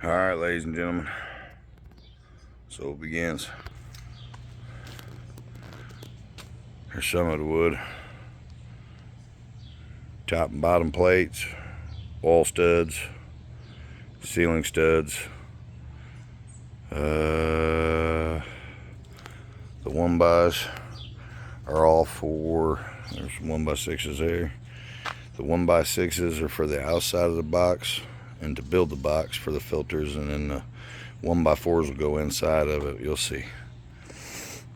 Alright, ladies and gentlemen, so it begins. Here's some of the wood. Top and bottom plates, wall studs, ceiling studs. The 1x are all for, there's some 1x6s there. The 1x6s are for the outside of the box and to build the box for the filters, and then the 1x4s will go inside of it, you'll see.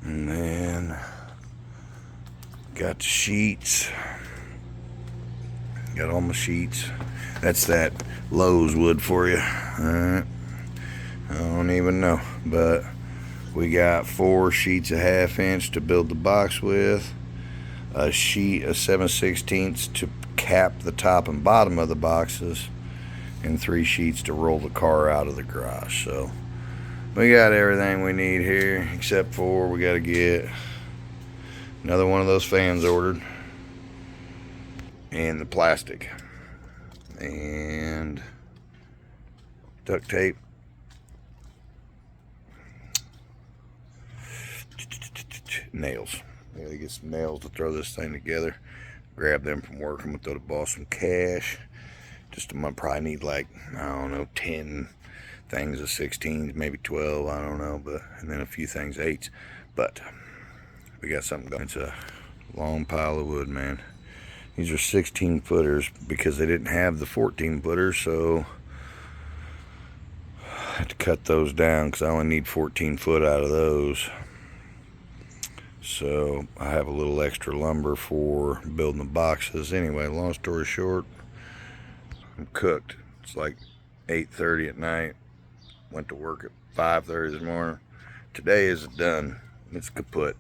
And then got the sheets. Got all my sheets. That's that Lowe's wood for you. Alright. I don't even know. But we got 4 sheets a 1/2 inch to build the box with. A sheet of 7/16 to cap the top and bottom of the boxes. And 3 sheets to roll the car out of the garage. So we got everything we need here, except for we got to get another one of those fans ordered, and the plastic, and duct tape, nails. We gotta get some nails to throw this thing together. Grab them from work. I'm gonna throw the boss some cash. I'm gonna probably need like, I don't know, 10 things of 16s, maybe 12, I don't know, and then a few things 8s. But we got something going. It's a long pile of wood, man. These are 16 footers because they didn't have the 14 footers, so I had to cut those down because I only need 14 foot out of those. So I have a little extra lumber for building the boxes. Anyway, long story short, I'm cooked. It's like 8:30 at night. Went to work at 5:30 this morning. Today is done. It's kaput.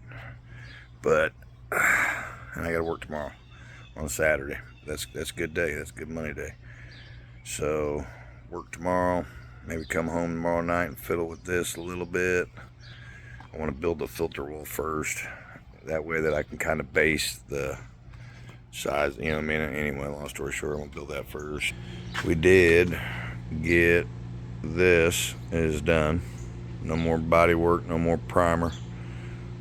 But and I gotta work tomorrow on Saturday. That's a good day. That's a good money day. So work tomorrow. Maybe come home tomorrow night and fiddle with this a little bit. I want to build the filter wall first. That way that I can kind of base the size, you know what I mean? Anyway, long story short, I'm gonna build that first. We did get this is done. No more body work, no more primer.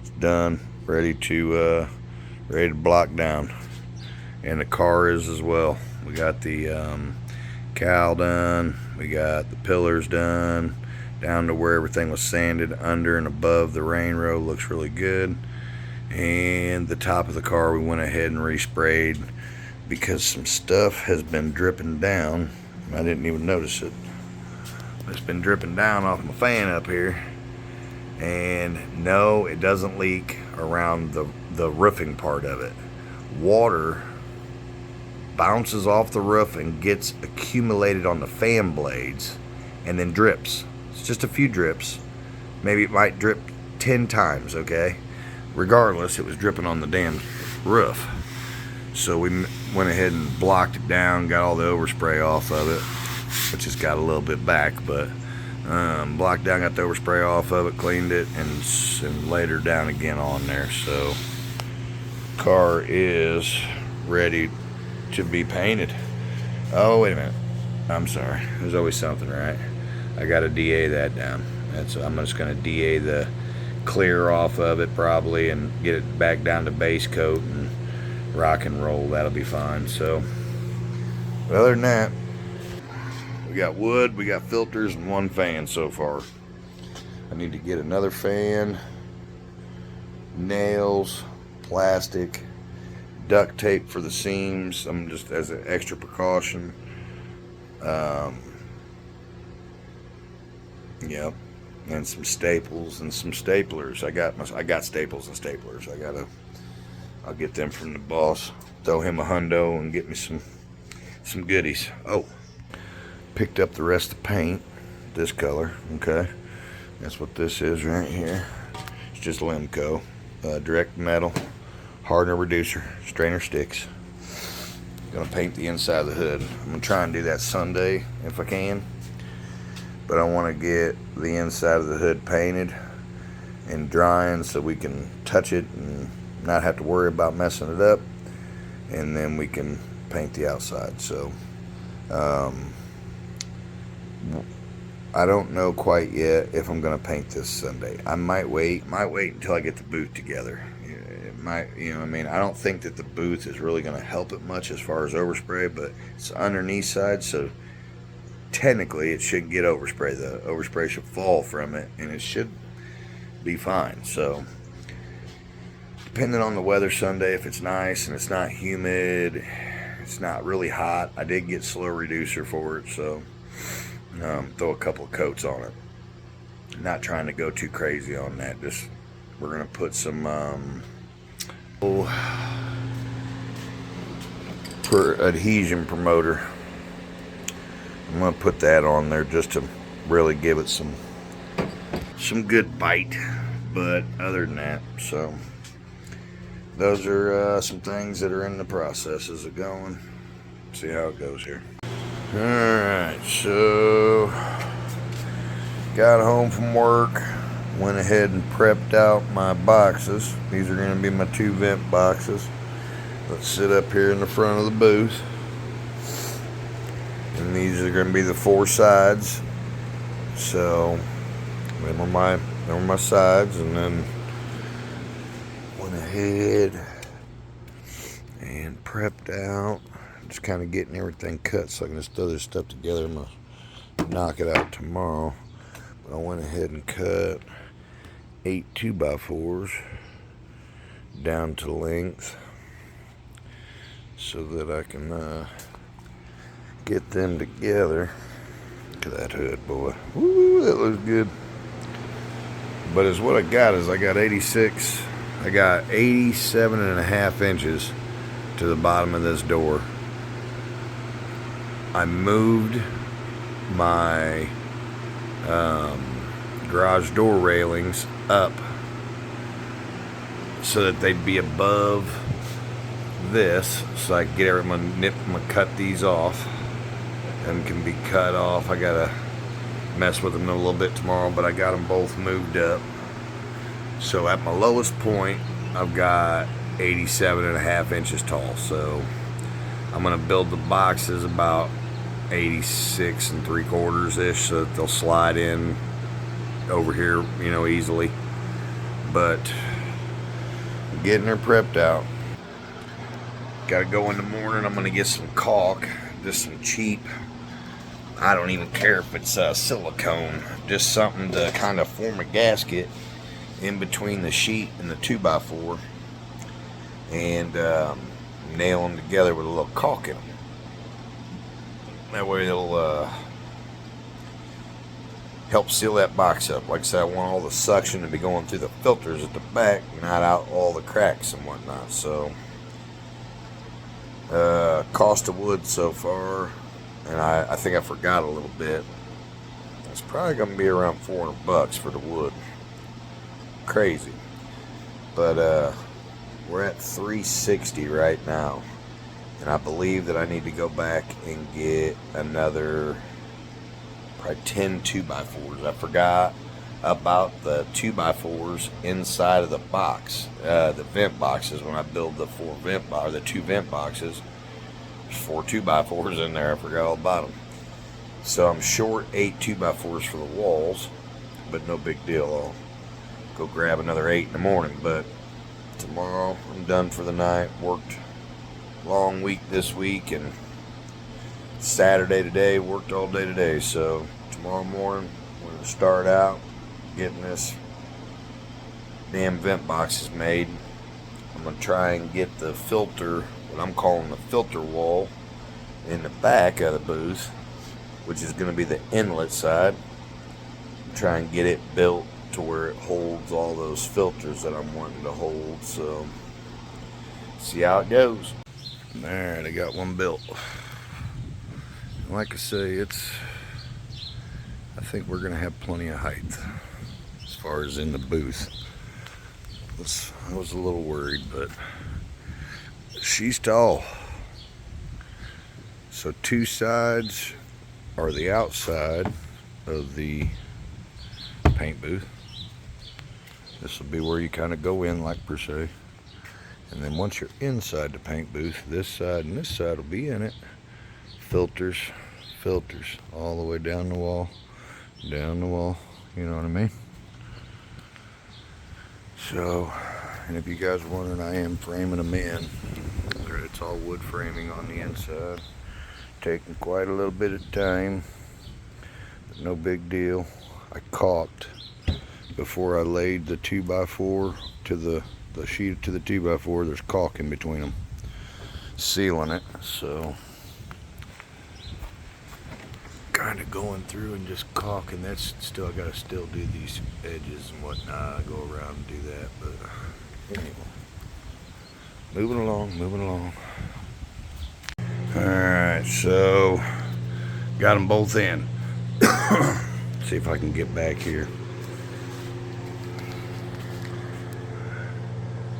It's done, ready to block down. And the car is as well. We got the cowl done, we got the pillars done, down to where everything was sanded under and above the rain row. Looks really good. And the top of the car we went ahead and resprayed because some stuff has been dripping down. I didn't even notice it. It's been dripping down off my fan up here. And no, it doesn't leak around the roofing part of it. Water bounces off the roof and gets accumulated on the fan blades and then drips. It's just a few drips. Maybe it might drip 10 times, okay? Regardless, it was dripping on the damn roof. So we went ahead and blocked it down, got all the overspray off of it, which has got a little bit back, but blocked down, got the overspray off of it, cleaned it, and laid her down again on there. So car is ready to be painted. Oh, wait a minute. I'm sorry. There's always something, right? I got to DA that down. I'm just going to DA the clear off of it probably and get it back down to base coat and rock and roll. That'll be fine. So other than that, we got wood, we got filters, and 1 fan so far. I need to get another fan, nails, plastic, duct tape for the seams. I'm just as an extra precaution. Yep. And some staples and some staplers. I got staples and staplers. I'll get them from the boss. Throw him a hundo and get me some goodies. Oh, picked up the rest of the paint, this color. Okay, that's what this is right here. It's just Limco, direct metal, hardener reducer, strainer sticks. Gonna paint the inside of the hood. I'm gonna try and do that Sunday if I can. But I want to get the inside of the hood painted and drying so we can touch it and not have to worry about messing it up, and then we can paint the outside. So I don't know quite yet if I'm gonna paint this Sunday. I might wait until I get the booth together. It might, I mean, I don't think that the booth is really gonna help it much as far as overspray, but it's underneath side, so technically it should get overspray. The overspray should fall from it, and it should be fine. So, depending on the weather Sunday, if it's nice and it's not humid, it's not really hot. I did get slow reducer for it, so throw a couple of coats on it. Not trying to go too crazy on that. Just we're gonna put some adhesion promoter. I'm gonna put that on there just to really give it some good bite. But other than that, so those are some things that are in the processes of going. See how it goes here. Alright, so got home from work, went ahead and prepped out my boxes. These are going to be my 2 vent boxes. Let's sit up here in the front of the booth. And these are going to be the 4 sides. So, them are my sides, and then went ahead and prepped out. Just kind of getting everything cut so I can just throw this stuff together. I'm going to knock it out tomorrow. But I went ahead and cut 8 2x4s down to length so that I can get them together. Look at that hood, boy. Woo, that looks good. But as what I got is I got 87.5 inches to the bottom of this door. I moved my garage door railings up so that they'd be above this, so I can get everyone cut these off. Them can be cut off. I gotta mess with them a little bit tomorrow, but I got them both moved up. So at my lowest point, I've got 87.5 inches tall. So I'm gonna build the boxes about 86 3/4 ish, so that they'll slide in over here, easily. But getting her prepped out. Gotta go in the morning. I'm gonna get some caulk, just some cheap. I don't even care if it's silicone, just something to kind of form a gasket in between the sheet and the 2x4, and nail them together with a little caulk in them. That way it'll help seal that box up. Like I said, I want all the suction to be going through the filters at the back, not out all the cracks and whatnot. So cost of wood so far, and I think I forgot a little bit. It's probably going to be around $400 for the wood. Crazy. But we're at $360 right now. And I believe that I need to go back and get another probably 10 2x4s. I forgot about the 2x4s inside of the box, the vent boxes. When I build the 2 vent boxes, there's 4 2x4s in there. I forgot all about them. So I'm short 8 2x4s for the walls, but no big deal. I'll go grab another 8 in the morning. But tomorrow I'm done for the night. Worked long week this week, and Saturday today, worked all day today. So tomorrow morning we're going to start out getting this damn vent boxes made. I'm going to try and get the filter, what I'm calling the filter wall, in the back of the booth, which is going to be the inlet side. Try and get it built to where it holds all those filters that I'm wanting to hold. So see how it goes. Alright, I got one built. Like I say, I think we're going to have plenty of height as far as in the booth. I was a little worried, but she's tall. So 2 sides are the outside of the paint booth. This will be where you kind of go in like per se. And then once you're inside the paint booth, this side and this side will be in it. Filters all the way down the wall. down the wall, you know what I mean? So, and if you guys are wondering, I am framing them in. It's all wood framing on the inside. Taking quite a little bit of time, but no big deal. I caulked before I laid the 2x4 to the sheet to the 2x4. There's caulk in between them, sealing it. So kind of going through and just caulking. That's still, I gotta still do these edges and whatnot. I go around and do that, but anyway, moving along. All right, so got them both in. See if I can get back here.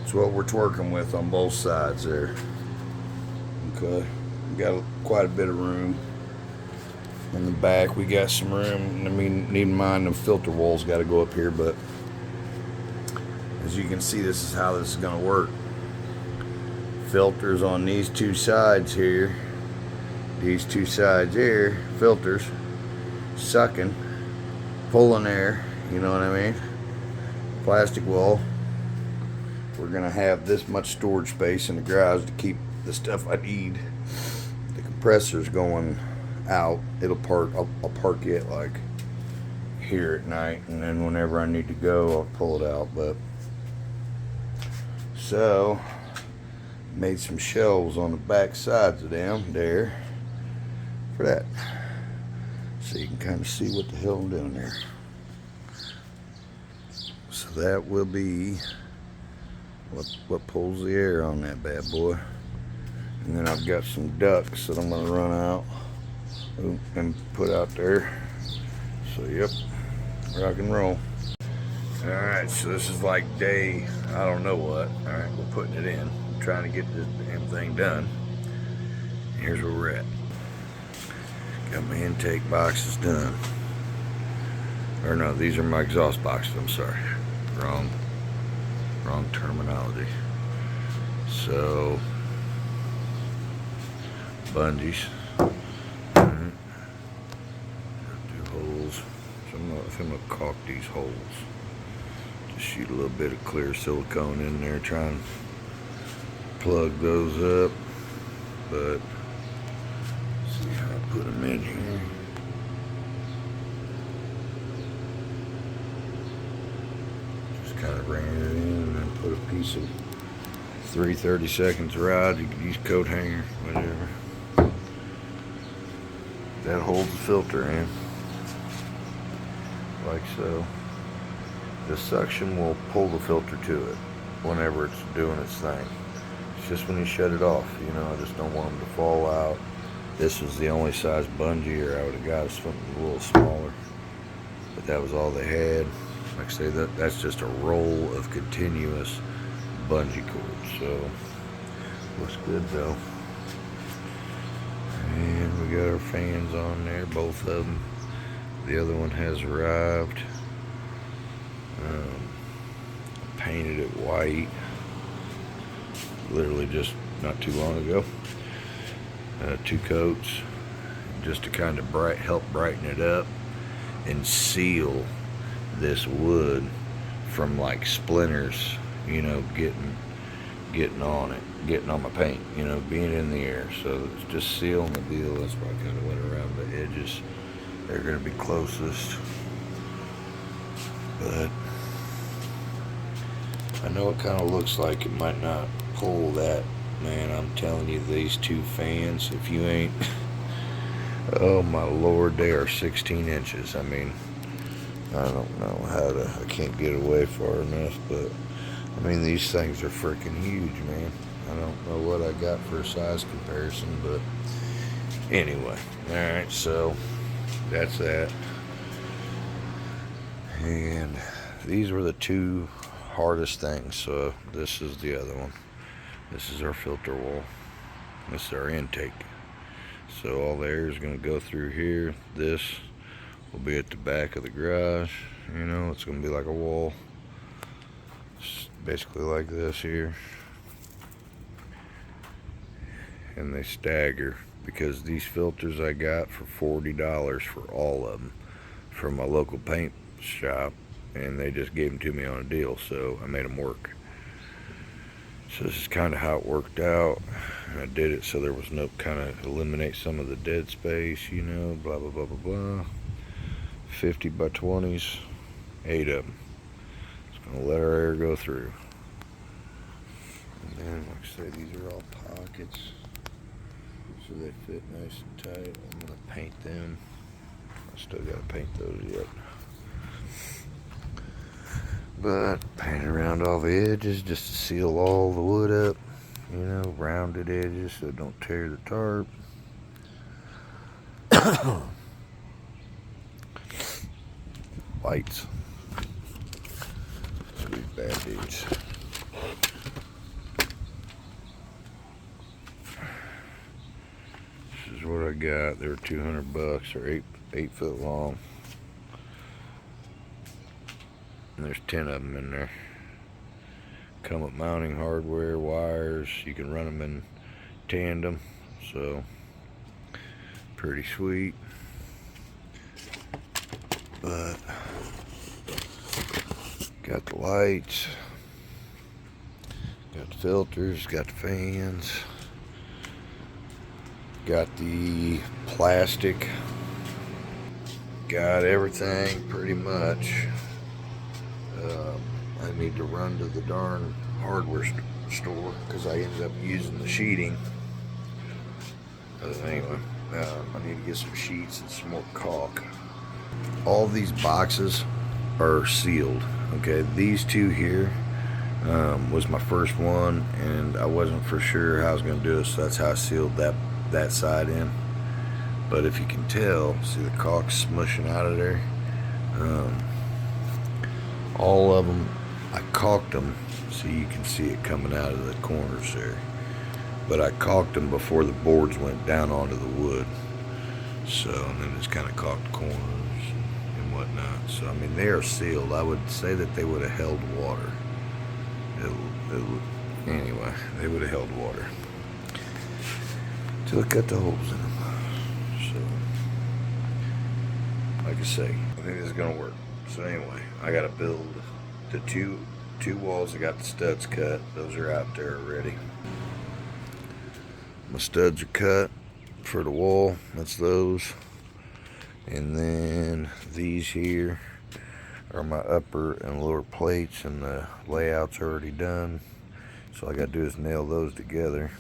It's what we're twerking with on both sides there. Okay, we got quite a bit of room in the back. We got some room. I mean, need in mind the filter wall's got to go up here, but as you can see, this is how this is going to work. Filters on these two sides here. These two sides here, filters, sucking, pulling air, you know what I mean? Plastic wall. We're gonna have this much storage space in the garage to keep the stuff I need. The compressor's going out. I'll park it like here at night, and then whenever I need to go, I'll pull it out. But so made some shelves on the back sides of them there for that, so you can kind of see what the hell I'm doing there. So that will be what pulls the air on that bad boy. And then I've got some ducts that I'm going to run out and put out there. So yep, rock and roll. Alright, so this is like day, I don't know what. Alright, we're putting it in. I'm trying to get this damn thing done. Here's where we're at. Got my intake boxes done. Or no, these are my exhaust boxes, I'm sorry. Wrong terminology. So, bungees. Right. Do holes. So I'm gonna caulk these holes. Just shoot a little bit of clear silicone in there, try and plug those up. But see how I put them in here. Just kind of ran it in and then put a piece of 3/32 rod. You can use coat hanger, whatever. That holds the filter in, like so. The suction will pull the filter to it whenever it's doing its thing. It's just when you shut it off, you know, I just don't want them to fall out. This was the only size bungee, or I would have got something a little smaller, but that was all they had. Like I say, that's just a roll of continuous bungee cord. So looks good though. And we got our fans on there, both of them. The other one has arrived. Painted it white, literally just not too long ago. 2 coats, just to kind of help brighten it up and seal this wood from like splinters, you know, getting on it, getting on my paint, you know, being in the air. So it's just sealing the deal. That's why I kind of went around the edges. They're going to be closest, but I know it kind of looks like it might not pull that. Man, I'm telling you, these 2 fans, if you ain't, oh my lord, they are 16 inches. I mean, I don't know how to, I can't get away far enough, but I mean, these things are freaking huge, man. I don't know what I got for a size comparison, but anyway. Alright, so that's that. And these were the 2 hardest things. So this is the other one. This is our filter wall. This is our intake. So all the air is going to go through here. This will be at the back of the garage. You know, it's going to be like a wall. It's basically like this here. And they stagger, because these filters I got for $40 for all of them, from my local paint shop, and they just gave them to me on a deal, so I made them work. So this is kind of how it worked out. I did it so there was no, kind of eliminate some of the dead space, you know, blah blah blah blah blah. 50 by 20s, 8 of them. Just gonna let our air go through. And then, like I say, these are all pockets, so they fit nice and tight. I'm gonna paint them. I still gotta paint those yet. But paint around all the edges just to seal all the wood up, you know, rounded edges so it don't tear the tarp. Lights. Sweet bad dudes. This is what I got. They were $200. They're 8 foot long. And there's 10 of them in there. Come with mounting hardware, wires. You can run them in tandem, so pretty sweet. But got the lights, got the filters, got the fans, got the plastic, got everything pretty much. I need to run to the darn hardware store because I ended up using the sheeting. Anyway, I need to get some sheets and some more caulk. All these boxes are sealed. Okay, these two here was my first one, and I wasn't for sure how I was going to do it, so that's how I sealed that side in. But if you can tell, see the caulk smushing out of there. All of them, I caulked them so you can see it coming out of the corners there. But I caulked them before the boards went down onto the wood. So, and then just kind of caulked corners and whatnot. So, I mean, they are sealed. I would say that they would have held water. Anyway, they would have held water. Till I cut the holes in them. So, like I say, I think this is going to work. So anyway, I got to build the two walls. I got the studs cut. Those are out there already. My studs are cut for the wall. That's those. And then these here are my upper and lower plates, and the layout's already done. So all I got to do is nail those together.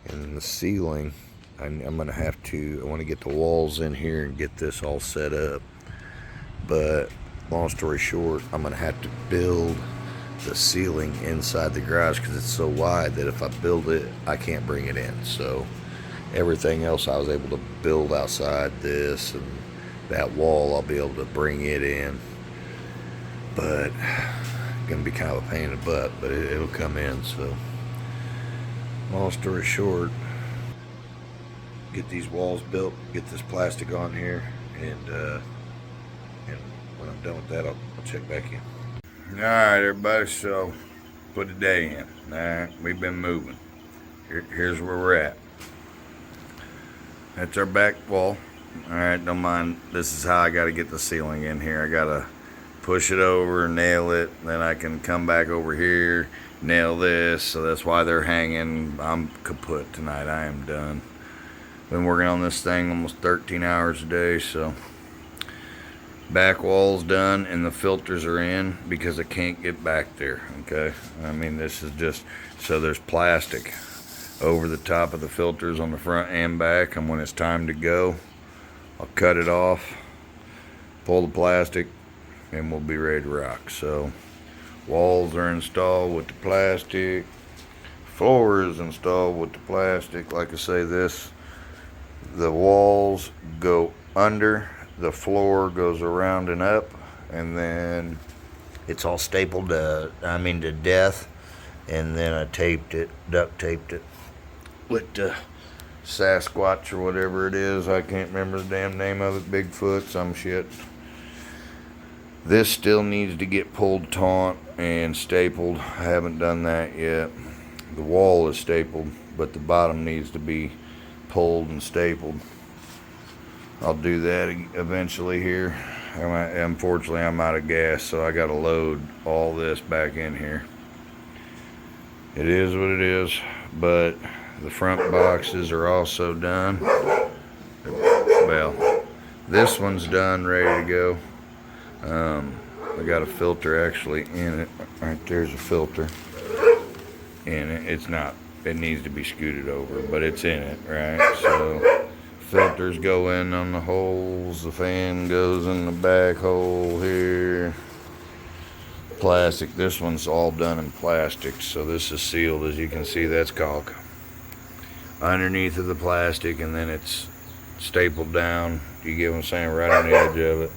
And then the ceiling, I'm going to have to, I want to get the walls in here and get this all set up. But long story short, I'm going to have to build the ceiling inside the garage because it's so wide that if I build it, I can't bring it in. So everything else I was able to build outside this, and that wall I'll be able to bring it in. But it's going to be kind of a pain in the butt, but it'll come in. So long story short, get these walls built, get this plastic on here, and when I'm done with that, I'll check back in. Alright, everybody, so put a day in. Alright, we've been moving. Here's where we're at. That's our back wall. Alright, don't mind. This is how I got to get the ceiling in here. I got to push it over, nail it, then I can come back over here, nail this. So that's why they're hanging. I'm kaput tonight. I am done. Been working on this thing almost 13 hours a day, so back wall's done and the filters are in because I can't get back there. Okay, I mean, this is just so there's plastic over the top of the filters on the front and back, and when it's time to go, I'll cut it off, pull the plastic, and we'll be ready to rock. So walls are installed with the plastic, floor is installed with the plastic. Like I say, the walls go under, the floor goes around and up, and then it's all stapled to death. And then I duct taped it with the Sasquatch or whatever it is. I can't remember the damn name of it. Bigfoot, some shit. This still needs to get pulled taut and stapled. I haven't done that yet. The wall is stapled, but the bottom needs to be pulled and stapled. I'll do that eventually here. Unfortunately, I'm out of gas, so I got to load all this back in here. It is what it is, but the front boxes are also done. Well, this one's done, ready to go. I got a filter actually in it. Right there's a filter in it. It's not, it needs to be scooted over, but it's in it, right? So filters go in on the holes, the fan goes in the back hole here. Plastic, this one's all done in plastic, so this is sealed. As you can see, that's caulk underneath of the plastic, and then it's stapled down, you get what I'm saying, right on the edge of it,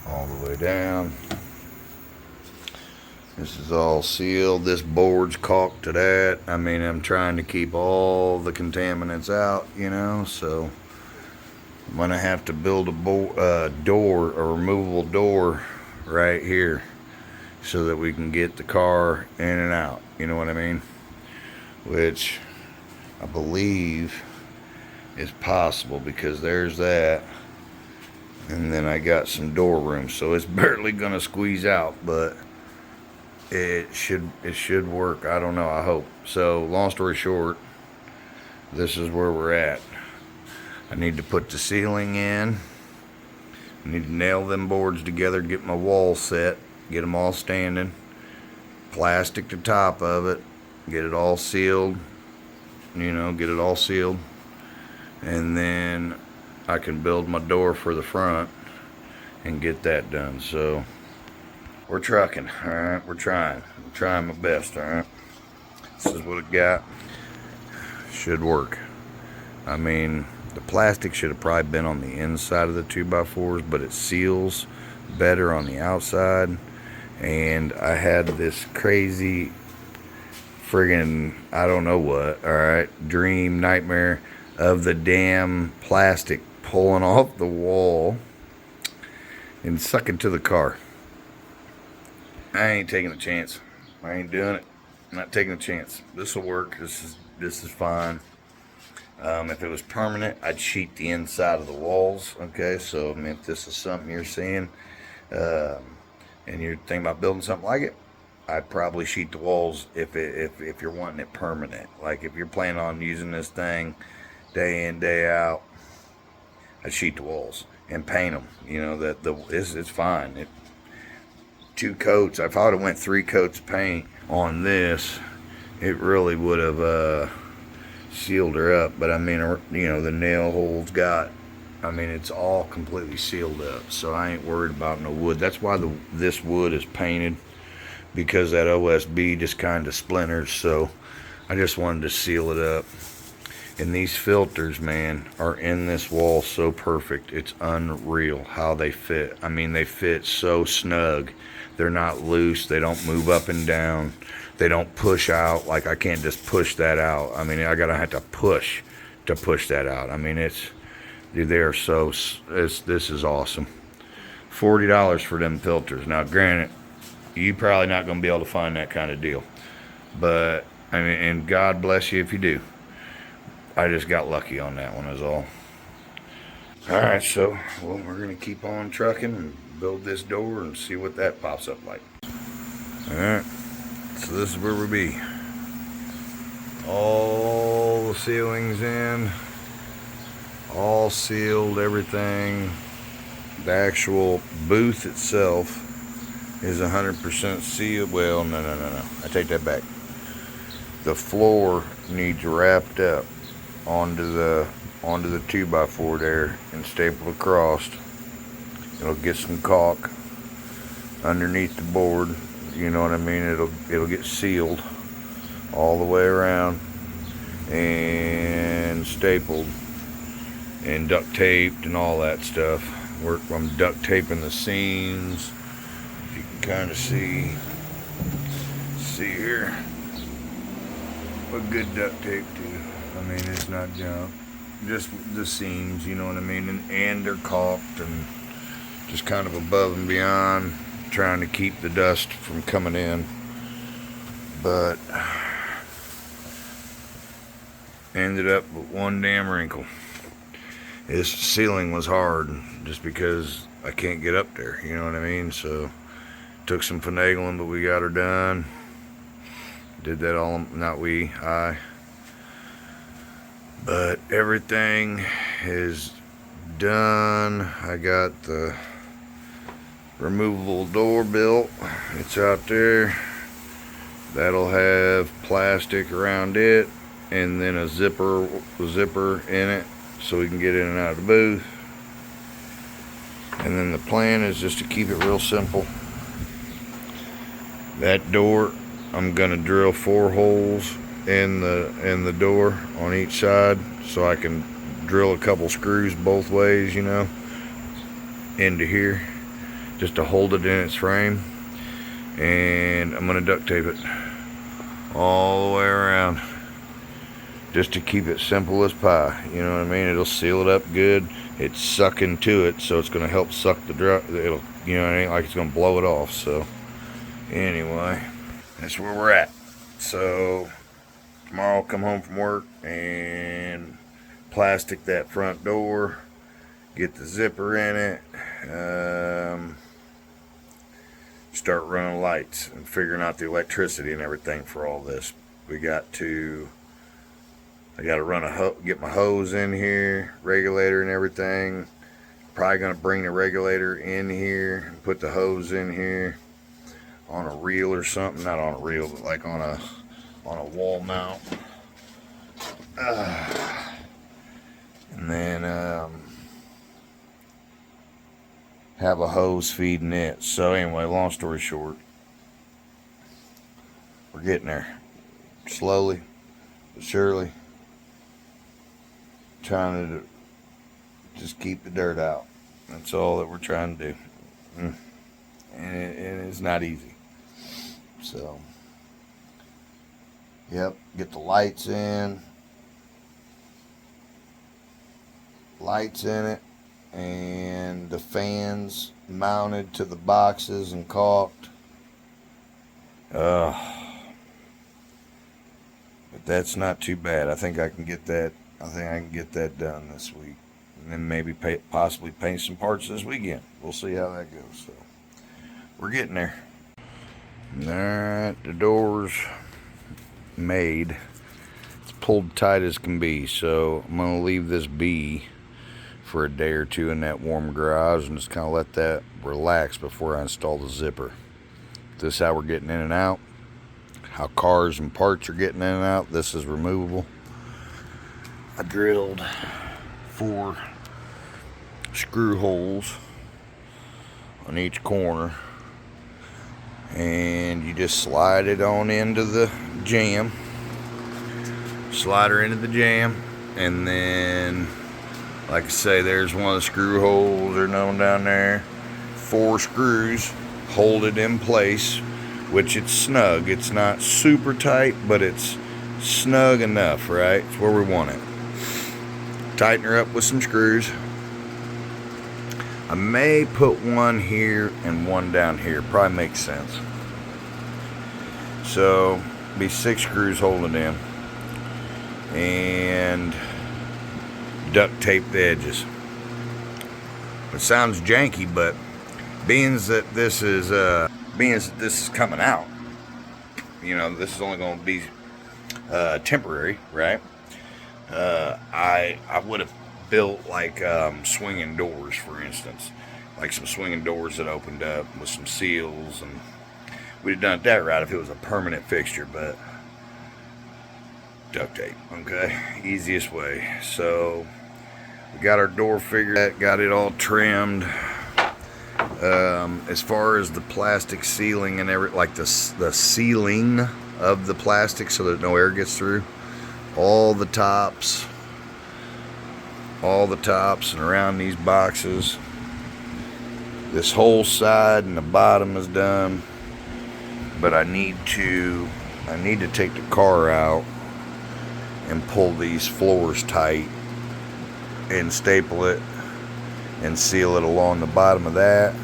all the way down. This is all sealed. This board's caulked to that. I mean, I'm trying to keep all the contaminants out, you know, so I'm gonna have to build a door, a removable door right here, so that we can get the car in and out, you know what I mean? Which I believe is possible, because there's that, and then I got some door room, so it's barely gonna squeeze out, but it should work. I don't know, I hope. So long story short, this is where we're at. I need to put the ceiling in. I need to nail them boards together, get my wall set, get them all standing, plastic the top of it, get it all sealed, you know, get it all sealed, and then I can build my door for the front and get that done. So we're trucking, all right? We're trying my best, all right? This is what it got. Should work. I mean, the plastic should have probably been on the inside of the 2x4s, but it seals better on the outside. And I had this crazy friggin', I don't know what, all right, dream, nightmare of the damn plastic pulling off the wall and sucking to the car. I ain't taking a chance. I ain't doing it. I'm not taking a chance. This will work. This is fine. If it was permanent, I'd sheet the inside of the walls. Okay, so I mean, if this is something you're seeing, and you're thinking about building something like it, I'd probably sheet the walls if you're wanting it permanent. Like if you're planning on using this thing day in, day out, I'd sheet the walls and paint them. You know, it's fine. 2 coats. If I would have went 3 coats of paint on this, it really would have sealed her up. But I mean, you know, the nail holes I mean, it's all completely sealed up, so I ain't worried about no wood. That's why this wood is painted, because that OSB just kind of splinters. So I just wanted to seal it up. And these filters, man, are in this wall so perfect. It's unreal how they fit. I mean, they fit so snug. They're not loose. They don't move up and down. They don't push out. Like, I can't just push that out. I mean, I gotta have to push that out. I mean, dude, they are so, this is awesome. $40 for them filters. Now, granted, you probably not gonna be able to find that kind of deal. But, I mean, and God bless you if you do. I just got lucky on that one is all. Alright, so, well, we're gonna keep on trucking and build this door and see what that pops up like. Alright, so this is where we be. All the ceilings in, all sealed, everything. The actual booth itself is 100% sealed. Well, no, I take that back. The floor needs wrapped up onto the 2x4 there and stapled across. It'll get some caulk underneath the board, you know what I mean? It'll get sealed all the way around and stapled and duct taped and all that stuff. I'm duct taping the seams. You can kind of see here a good duct tape too. I mean, it's not junk, just the seams, you know what I mean? And they're caulked and just kind of above and beyond, trying to keep the dust from coming in. But ended up with one damn wrinkle. This ceiling was hard just because I can't get up there, you know what I mean? So took some finagling, but we got her done. Did that all, not we, I. But everything is done. I got the removable door built. It's out there. That'll have plastic around it and then a zipper in it so we can get in and out of the booth. And then the plan is just to keep it real simple. That door, I'm gonna drill 4 holes in the door on each side so I can drill a couple screws both ways, you know, into here, just to hold it in its frame. And I'm gonna duct tape it all the way around just to keep it simple as pie, you know what I mean? It'll seal it up good. It's sucking to it, so it's gonna help suck the it'll, you know what I mean, like it's gonna blow it off. So anyway, that's where we're at. So tomorrow I'll come home from work and plastic that front door, get the zipper in it, start running lights and figuring out the electricity and everything for all this. I got to run get my hose in here, regulator and everything. Probably gonna bring the regulator in here and put the hose in here on a reel or something. Not on a reel, but like on a wall mount. And then have a hose feeding it. So anyway, long story short, we're getting there. Slowly but surely. Trying to just keep the dirt out. That's all that we're trying to do. And it's not easy. So, yep, get the lights in it, and the fans mounted to the boxes and caulked. But that's not too bad. I think I can get that done this week, and then maybe possibly paint some parts this weekend. We'll see how that goes. So we're getting there. Alright, the door's made. It's pulled tight as can be, so I'm gonna leave this be for a day or two in that warm garage and just kind of let that relax before I install the zipper. This is how we're getting in and out, how cars and parts are getting in and out. This is removable. I drilled 4 screw holes on each corner, and you just slide it on into the jam. Slide her into the jam, and then, like I say, there's one of the screw holes or known down there. 4 screws hold it in place, which it's snug. It's not super tight, but it's snug enough, right? It's where we want it. Tighten her up with some screws. I may put one here and one down here. Probably makes sense. So, be 6 screws holding in. And duct tape the edges. It sounds janky, but being that this is coming out, you know, this is only going to be temporary, right? I would have built like swinging doors, for instance, like some swinging doors that opened up with some seals, and we'd have done it that right if it was a permanent fixture. But duct tape, okay, easiest way. So we got our door figured out, got it all trimmed. As far as the plastic sealing and like the sealing of the plastic so that no air gets through, all the tops and around these boxes, this whole side and the bottom is done. But I need to take the car out and pull these floors tight and staple it and seal it along the bottom of that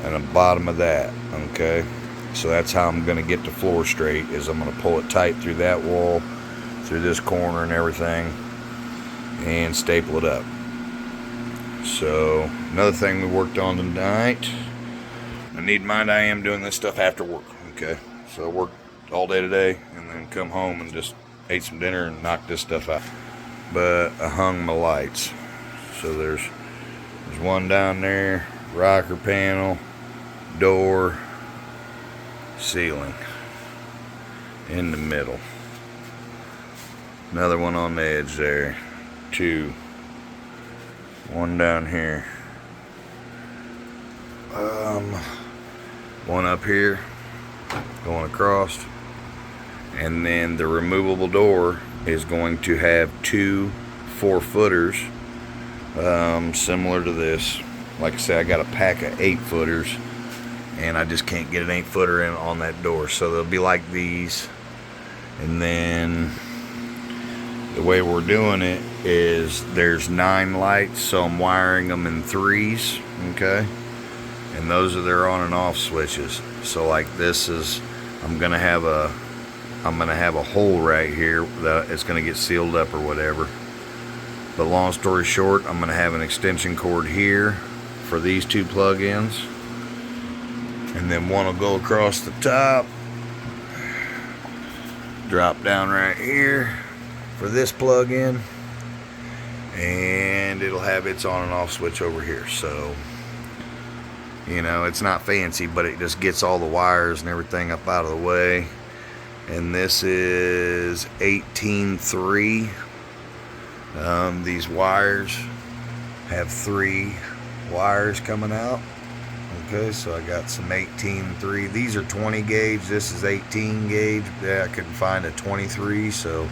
and the bottom of that. Okay, so that's how I'm going to get the floor straight, is I'm going to pull it tight through that wall, through this corner and everything, and staple it up. So another thing we worked on tonight, I need mind I am doing this stuff after work. Okay, so I worked all day today and then come home and just ate some dinner and knocked this stuff out. But I hung my lights. So there's one down there, rocker panel, door, ceiling in the middle. Another one on the edge there, 2. One down here. One up here going across, and then the removable door is going to have 2 4-footers, similar to this. Like I said, I got a pack of 8-footers and I just can't get an 8-footer in on that door, so they'll be like these. And then the way we're doing it is there's 9 lights, so I'm wiring them in 3s, okay? And those are their on and off switches. So like this is, I'm gonna have a hole right here that it's gonna get sealed up or whatever. But long story short, I'm gonna have an extension cord here for these 2 plug-ins, and then one will go across the top, drop down right here for this plug-in, and it'll have its on and off switch over here. So, you know, it's not fancy, but it just gets all the wires and everything up out of the way. And this is 18.3. These wires have 3 wires coming out. Okay, so I got some 18.3. These are 20 gauge. This is 18 gauge. Yeah, I couldn't find a 23, so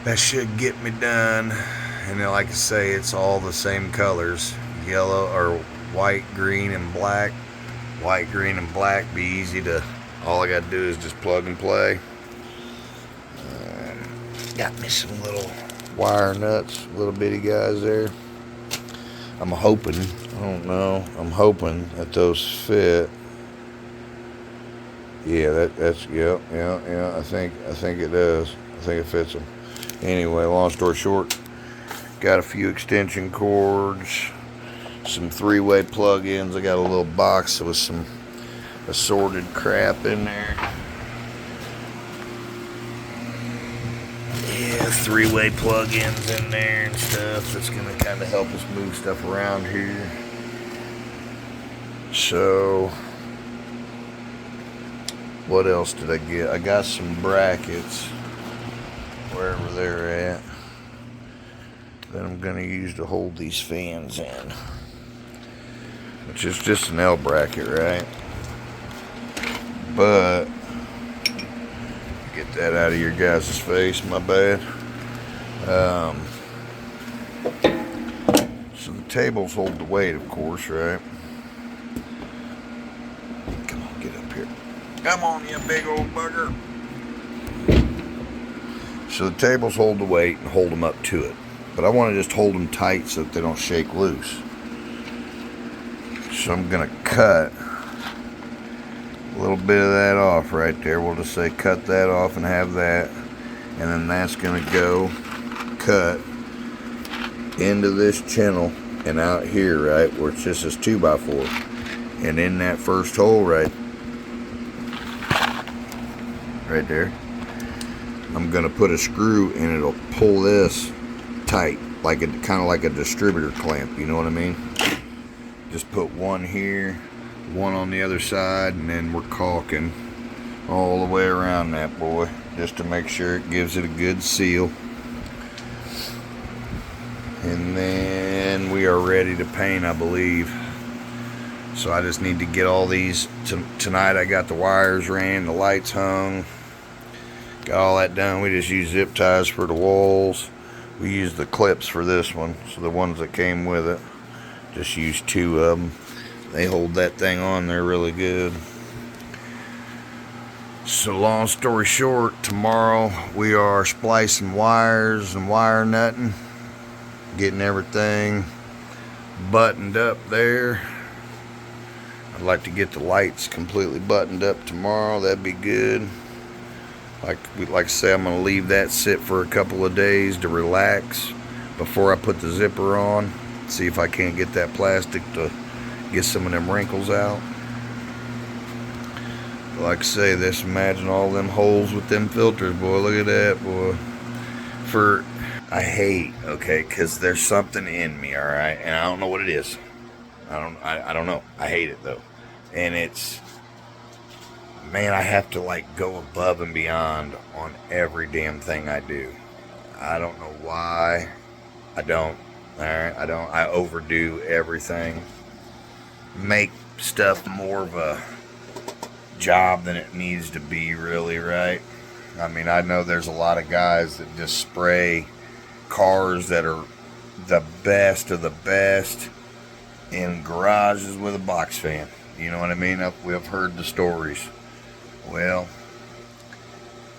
that should get me done. And then, like I say, it's all the same colors: yellow or white, green, and black. White, green, and black be easy to. All I got to do is just plug and play. Got me some little wire nuts, little bitty guys there. I'm hoping, I don't know, I'm hoping that those fit. Yeah, that's yeah, I think it does. I think it fits them. Anyway, long story short, got a few extension cords, some 3-way plug-ins. I got a little box with some assorted crap in there. Yeah, 3-way plug-ins in there and stuff. That's gonna kind of help us move stuff around here. So, what else did I get? I got some brackets, wherever they're at, that I'm gonna use to hold these fans in. Which is just an L bracket, right? But get that out of your guys' face, my bad. So the tables hold the weight, of course, right? Come on, get up here. Come on, you big old bugger. So the tables hold the weight and hold them up to it. But I want to just hold them tight so that they don't shake loose. So I'm going to cut a little bit of that off right there. We'll just say cut that off and have that, and then that's going to go cut into this channel and out here, right where it's just this 2x4, and in that first hole right there, I'm going to put a screw and it'll pull this tight, like kind of like a distributor clamp, you know what I mean? Just put one here, one on the other side, and then we're caulking all the way around that boy, just to make sure it gives it a good seal. And then we are ready to paint, I believe. So I just need to get all these tonight. I got the wires ran, the lights hung, got all that done. We just use zip ties for the walls. We use the clips for this one, so the ones that came with it, just use 2 of them. They hold that thing on there really good. So long story short, tomorrow we are splicing wires and wire nutting, getting everything buttoned up there. I'd like to get the lights completely buttoned up tomorrow. That'd be good. Like I say, I'm going to leave that sit for a couple of days to relax before I put the zipper on, see if I can't get that plastic to get some of them wrinkles out. But like I say, this, imagine all them holes with them filters, boy. Look at that, boy. I hate, okay, because there's something in me, all right, and I don't know what it is. I don't know. I hate it though, and it's, man, I have to like go above and beyond on every damn thing I do. I don't know why. I don't. All right, I don't. I overdo everything. Make stuff more of a job than it needs to be, really, right? I mean, I know there's a lot of guys that just spray cars that are the best of the best in garages with a box fan. You know what I mean? We've heard the stories. Well,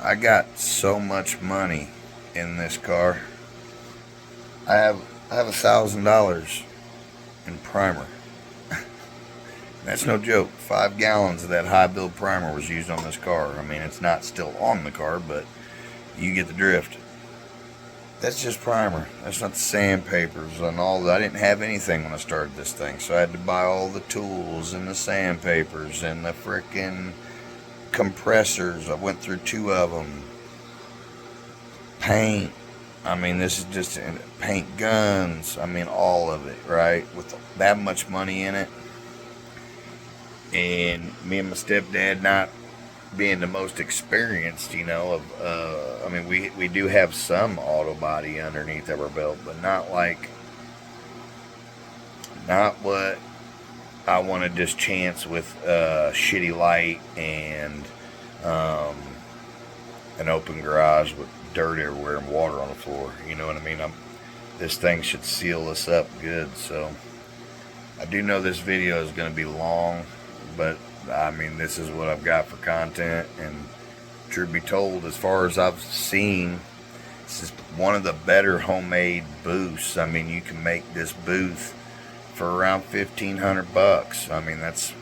I got so much money in this car. I have $1,000 in primer. That's no joke. 5 gallons of that high build primer was used on this car. I mean, it's not still on the car, but you get the drift. That's just primer. That's not the sandpapers and all that. I didn't have anything when I started this thing, so I had to buy all the tools and the sandpapers and the frickin' compressors. I went through 2 of them. Paint. I mean, this is just paint guns. I mean, all of it, right? With that much money in it. And me and my stepdad not being the most experienced, you know, I mean, we do have some auto body underneath our belt, but not what I want to just chance with shitty light and an open garage with dirt everywhere and water on the floor. You know what I mean? This thing should seal us up good. So I do know this video is going to be long, but I mean, this is what I've got for content. And truth be told, as far as I've seen, this is one of the better homemade booths. I mean, you can make this booth for around $1,500. I mean, it's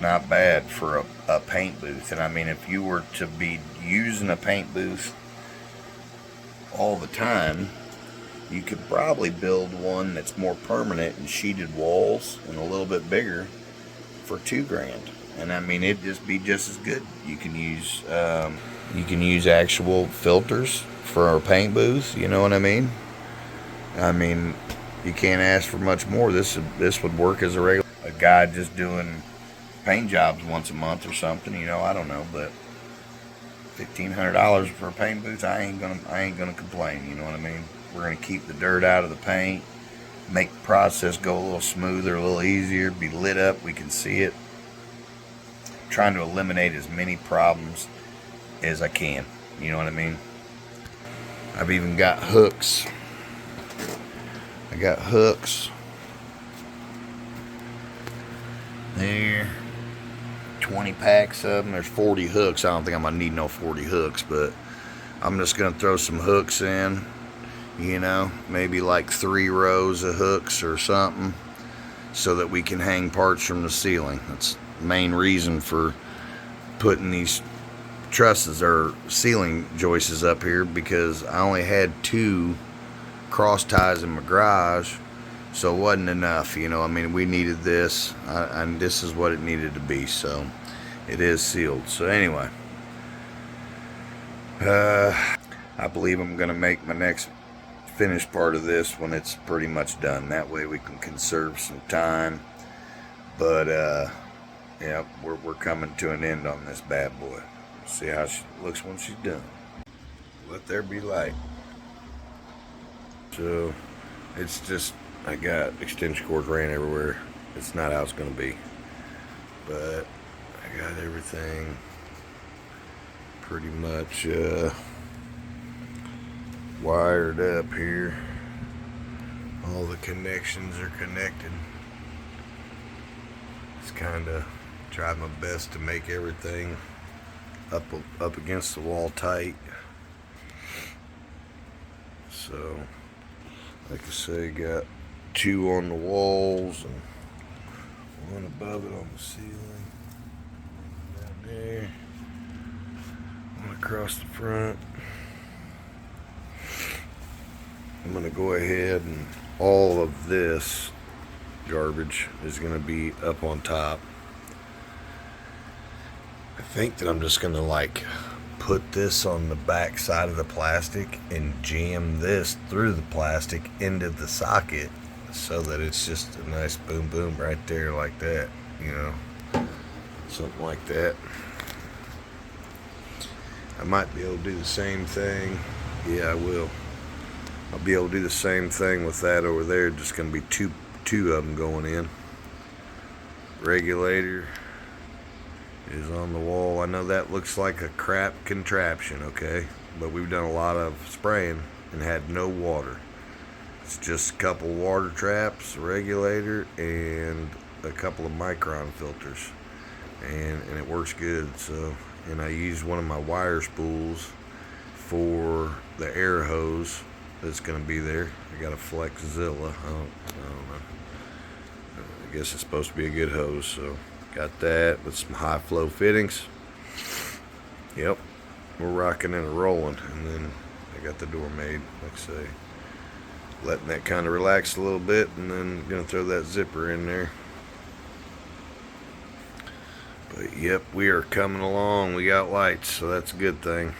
not bad for a paint booth. And I mean, if you were to be using a paint booth all the time, you could probably build one that's more permanent and sheeted walls and a little bit bigger for $2,000. And I mean, it'd just be just as good. You can use actual filters for a paint booth. You know what I mean? I mean, you can't ask for much more. This would work as a guy just doing paint jobs once a month or something. You know, I don't know, but $1,500 for a paint booth, I ain't gonna complain. You know what I mean? We're gonna keep the dirt out of the paint, make the process go a little smoother, a little easier, be lit up, we can see it. Trying to eliminate as many problems as I can. You know what I mean? I've even got hooks. I got hooks there, 20 packs of them. There's 40 hooks. I don't think I'm gonna need no 40 hooks, but I'm just gonna throw some hooks in, you know, maybe like 3 rows of hooks or something, so that we can hang parts from the ceiling. That's the main reason for putting these trusses or ceiling joists up here, because I only had 2 cross ties in my garage, so it wasn't enough. You know, I mean, we needed this, and this is what it needed to be, so it is sealed. So anyway, I believe I'm gonna make my next finished part of this when it's pretty much done. That way we can conserve some time. But yeah, we're coming to an end on this bad boy. See how she looks when she's done. Let there be light. So it's just, I got extension cords ran everywhere. It's not how it's gonna be, but I got everything pretty much wired up here. All the connections are connected. It's kind of tried my best to make everything up against the wall tight. So like I say, got 2 on the walls and 1 above it on the ceiling. Down there. 1 across the front. I'm gonna go ahead and all of this garbage is gonna be up on top. I think that I'm just gonna like put this on the back side of the plastic and jam this through the plastic into the socket so that it's just a nice boom boom right there like that, you know, something like that. I might be able to do the same thing. Yeah, I will. I'll be able to do the same thing with that over there. Just gonna be two of them going in. Regulator is on the wall. I know that looks like a crap contraption, okay? But we've done a lot of spraying and had no water. It's just a couple water traps, a regulator, and a couple of micron filters. And it works good. So, and I used one of my wire spools for the air hose that's going to be there. I got a Flexzilla. I don't know. I guess it's supposed to be a good hose, so got that with some high flow fittings. Yep, we're rocking and rolling. And then I got the door made, like I say, letting that kind of relax a little bit, and then gonna throw that zipper in there. But yep, we are coming along. We got lights, so that's a good thing.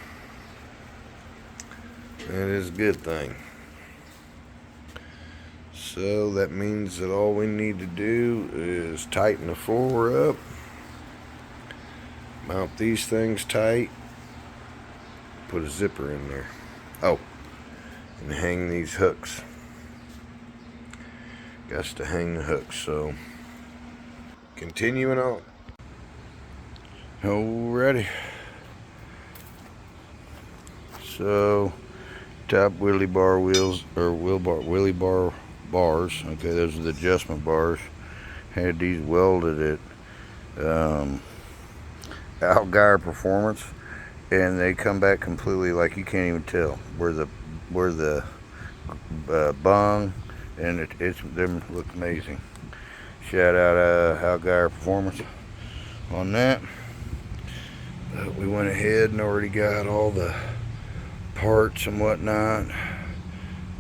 That is a good thing. So that means that all we need to do is tighten the floor up, mount these things tight, put a zipper in there. Oh, and hang these hooks. Got to hang the hooks. So continuing on. Alrighty. So top wheelie bar wheels, or wheelie bar bars. Okay, those are the adjustment bars. Had these welded at Algar Performance, and they come back completely like you can't even tell where the bung, and it's them look amazing. Shout out Algar Performance on that. We went ahead and already got all the parts and whatnot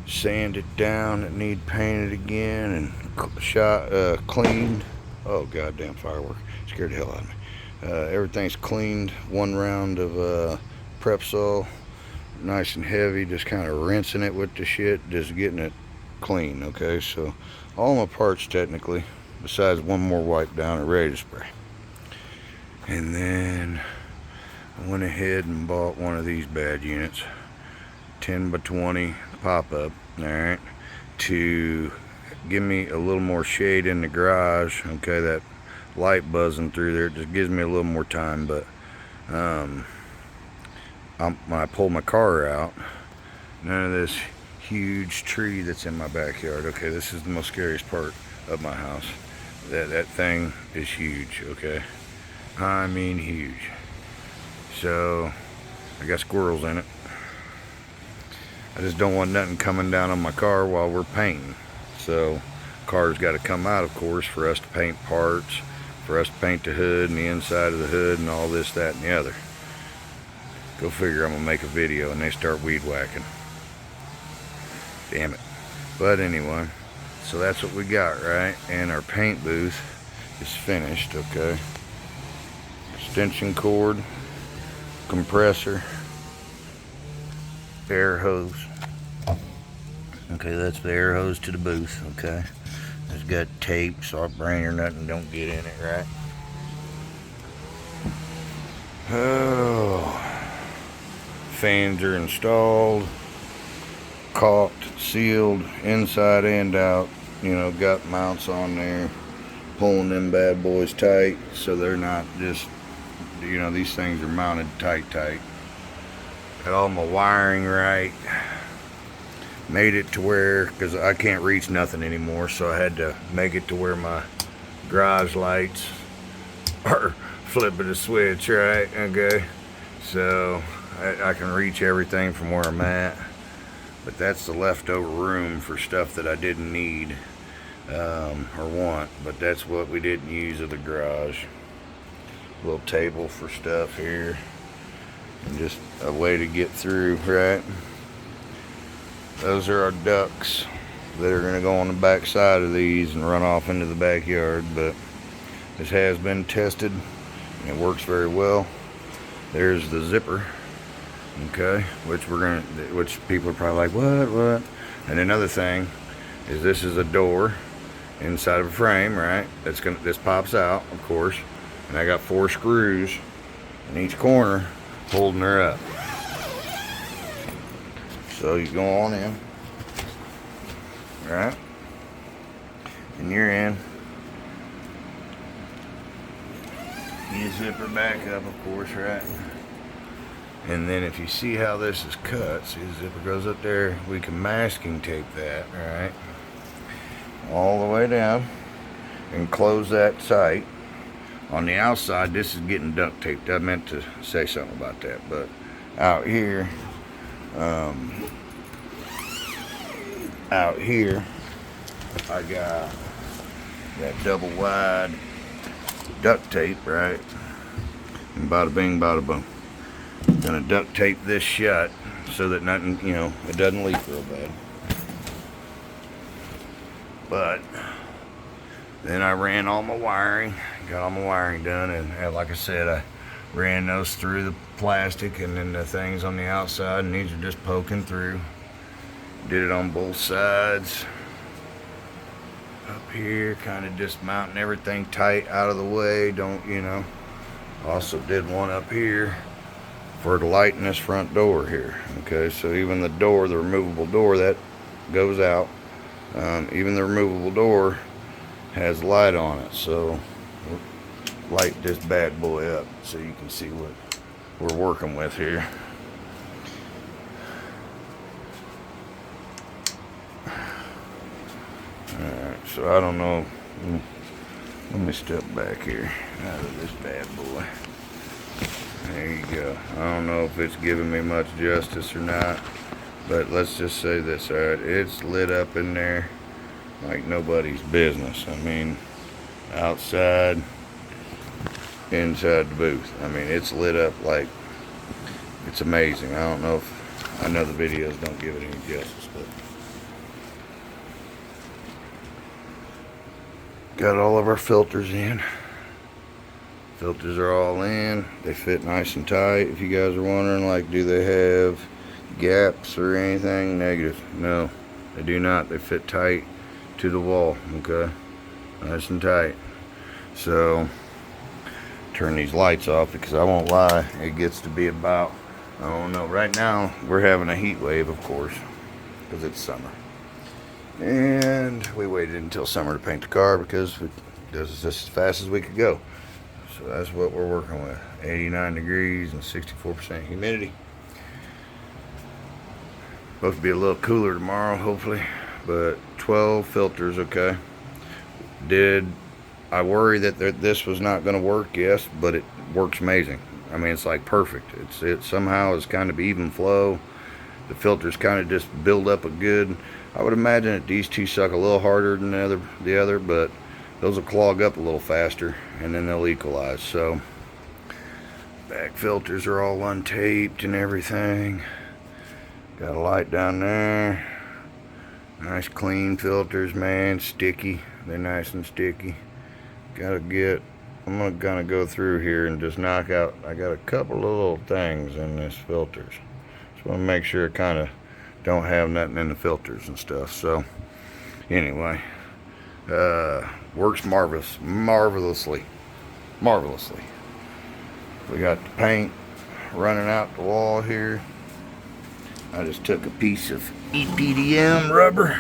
sanded down that need painted again and cleaned. Oh goddamn firework, scared the hell out of me. Everything's cleaned. One round of Prepsol, nice and heavy, just kind of rinsing it with the shit, just getting it clean. Okay, so all my parts technically, besides one more wipe down, are ready to spray. And then I went ahead and bought one of these bad units, 10 by 20 pop-up, alright, to give me a little more shade in the garage. Okay, that light buzzing through there just gives me a little more time. But when I pull my car out, none of this huge tree that's in my backyard. Okay, this is the most scariest part of my house. That thing is huge. Okay, I mean huge. So I got squirrels in it. I just don't want nothing coming down on my car while we're painting. So car's got to come out, of course, for us to paint parts, for us to paint the hood and the inside of the hood and all this, that, and the other. Go figure, I'm gonna make a video and they start weed whacking. Damn it. But anyway, so that's what we got, right? And our paint booth is finished. Okay, extension cord, compressor, air hose. Okay, that's the air hose to the booth. Okay, it's got tape so our brain or nothing don't get in it, right? Oh, fans are installed, caulked, sealed inside and out. You know, got mounts on there, pulling them bad boys tight so they're not just, you know, these things are mounted tight. Got all my wiring right. Made it to where, because I can't reach nothing anymore, so I had to make it to where my garage lights are flipping a switch, right? Okay, so I can reach everything from where I'm at. But that's the leftover room for stuff that I didn't need or want, but that's what we didn't use of the garage. Little table for stuff here, and just a way to get through, right? those are our ducks that are going to go on the back side of these and run off into the backyard. But this has been tested and it works very well. There's the zipper, okay, which people are probably like, what? And another thing is, this is a door inside of a frame, right? This pops out, of course, and I got 4 screws in each corner holding her up. So you go on in, right? And you're in. You zip her back up, of course, right? And then if you see how this is cut, see the zipper goes up there, we can masking tape that, right? All the way down and close that tight. On the outside, this is getting duct taped. I meant to say something about that, but out here, I got that double wide duct tape, right? And bada bing, bada boom. Gonna duct tape this shut so that nothing, it doesn't leak real bad. But then I ran all my wiring, got all my wiring done, and like I said, I ran those through the plastic and then the things on the outside, and these are just poking through. Did it on both sides. Up here, kind of just mounting everything tight out of the way. Also did one up here for the light in this front door here. Okay, so even the door, the removable door that goes out, even the removable door has light on it. So we'll light this bad boy up so you can see what we're working with here. Alright, so I don't know. Let me step back here out of this bad boy. There you go. I don't know if it's giving me much justice or not, but let's just say this. Alright, it's lit up in there like nobody's business. I mean, outside, inside the booth. I mean, it's lit up like it's amazing. I know the videos don't give it any justice, but got all of our filters in. Filters are all in. They fit nice and tight. If you guys are wondering, like, do they have gaps or anything? Negative. No, they do not. They fit tight to the wall. Okay, nice and tight. So turn these lights off, because I won't lie, it gets to be about, I don't know, right now we're having a heat wave, of course, because it's summer. And we waited until summer to paint the car because it does just as fast as we could go. So that's what we're working with. 89 degrees and 64% humidity. Supposed to be a little cooler tomorrow, hopefully. But 12 filters, okay. I worry that this was not going to work? Yes, but it works amazing. I mean, it's like perfect. It somehow is kind of even flow. The filters kind of just build up a good. I would imagine that these two suck a little harder than the other, but those will clog up a little faster, and then they'll equalize. So back filters are all untaped and everything. Got a light down there. Nice clean filters, man. Sticky. They're nice and sticky. I'm gonna kind of go through here and just knock out. I got a couple of little things in this filters. Just want to make sure it kind of don't have nothing in the filters and stuff. So anyway, works marvelously. We got the paint running out the wall here. I just took a piece of EPDM rubber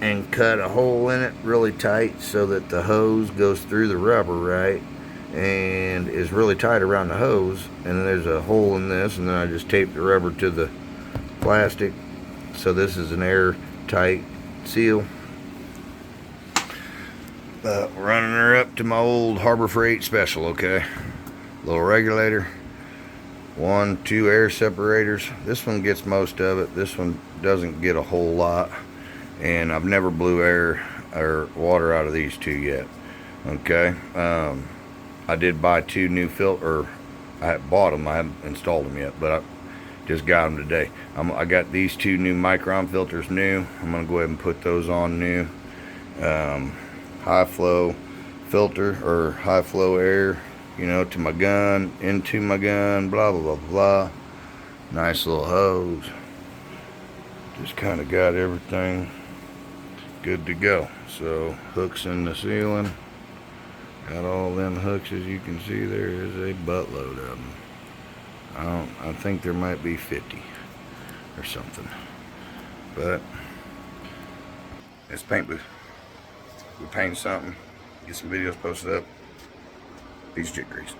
and cut a hole in it really tight so that the hose goes through the rubber, right, and is really tight around the hose. And then there's a hole in this, and then I just taped the rubber to the plastic, so this is an airtight seal. Running her up to my old Harbor Freight special, okay. Little regulator, 2 air separators. This one gets most of it. This one doesn't get a whole lot, and I've never blew air or water out of these 2 yet. Okay, I did buy 2 new filter. I bought them. I haven't installed them yet, but I Just got them today. I got these 2 new Micron filters new. I'm gonna go ahead and put those on new. High flow filter, or high flow air, you know, to my gun, into my gun, blah blah blah blah. Nice little hose. Just kind of got everything good to go. So hooks in the ceiling. Got all them hooks, as you can see. There is a buttload of them. I think there might be 50 or something. But it's paint booth. We paint something, get some videos posted up. Peace, Jig Grease.